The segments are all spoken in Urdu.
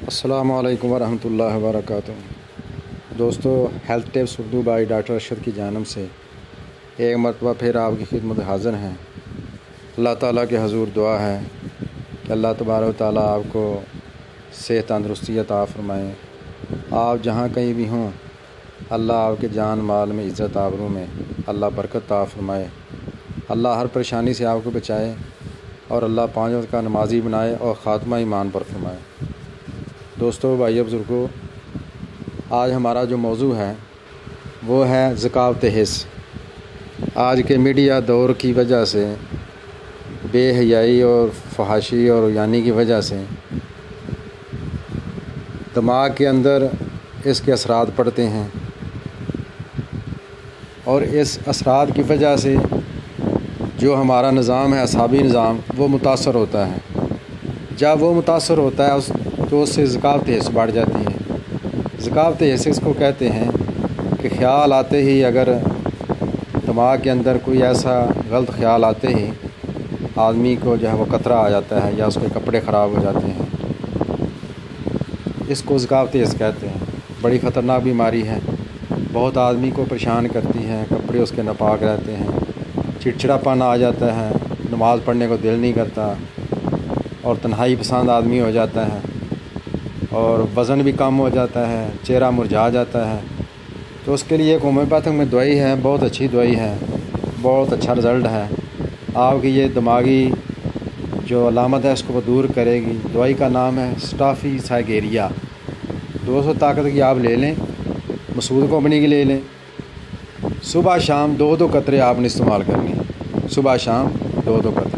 السلام علیکم ورحمۃ اللہ وبرکاتہ۔ دوستو، health tips Urdu by doctor Arshad کی جانب سے ایک مرتبہ پھر آپ کی خدمت حاضر ہیں۔ اللہ تعالیٰ کے حضور دعا ہے کہ اللہ تبارک و تعالیٰ آپ کو صحت تندرستی عطا فرمائے۔ آپ جہاں کہیں بھی ہوں، اللہ آپ کے جان مال میں، عزت آبرو میں اللہ برکت عطا فرمائے۔ اللہ ہر پریشانی سے آپ کو بچائے اور اللہ 5 وقت کا نمازی بنائے اور خاتمہ ایمان پر فرمائے۔ دوستو، بھائی بزرگوں، آج ہمارا جو موضوع ہے وہ ہے ذکاوت حس۔ آج کے میڈیا دور کی وجہ سے، بے حیائی اور فحاشی اور یعنی کی وجہ سے دماغ کے اندر اس کے اثرات پڑتے ہیں اور اس اثرات کی وجہ سے جو ہمارا نظام ہے، اعصابی نظام، وہ متاثر ہوتا ہے۔ جب وہ متاثر ہوتا ہے تو اس سے ذکاوت حس بڑھ جاتی ہے۔ ذکاوت حس اس کو کہتے ہیں کہ خیال آتے ہی، اگر دماغ کے اندر کوئی ایسا غلط خیال آتے ہی آدمی کو جو ہے وہ قطرہ آ جاتا ہے یا اس کے کپڑے خراب ہو جاتے ہیں، اس کو ذکاوت حس کہتے ہیں۔ بڑی خطرناک بیماری ہے، بہت آدمی کو پریشان کرتی ہے، کپڑے اس کے ناپاک رہتے ہیں، چڑچڑاپن آ جاتا ہے، نماز پڑھنے کو دل نہیں کرتا اور تنہائی پسند آدمی ہو جاتا ہے اور وزن بھی کم ہو جاتا ہے، چہرہ مرجھا جاتا ہے۔ تو اس کے لیے ایک ہومیوپیتھک میں دوائی ہے، بہت اچھی دوائی ہے، بہت اچھا رزلٹ ہے۔ آپ کی یہ دماغی جو علامت ہے اس کو وہ دور کرے گی۔ دوائی کا نام ہے اسٹافی سائگیریا۔ 200 طاقت کی آپ لے لیں، مسعود کمپنی کی لے لیں۔ صبح شام 2 قطرے آپ نے استعمال کرنی ہیں، صبح شام 2 قطرے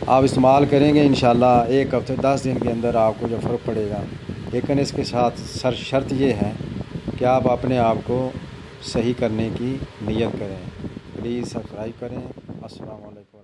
آپ استعمال کریں گے، انشاءاللہ 1 ہفتے 10 دن کے اندر آپ کو جو فرق پڑے گا۔ لیکن اس کے ساتھ شرط یہ ہے کہ آپ اپنے آپ کو صحیح کرنے کی نیت کریں۔ پلیز سبسکرائب کریں۔ السلام علیکم۔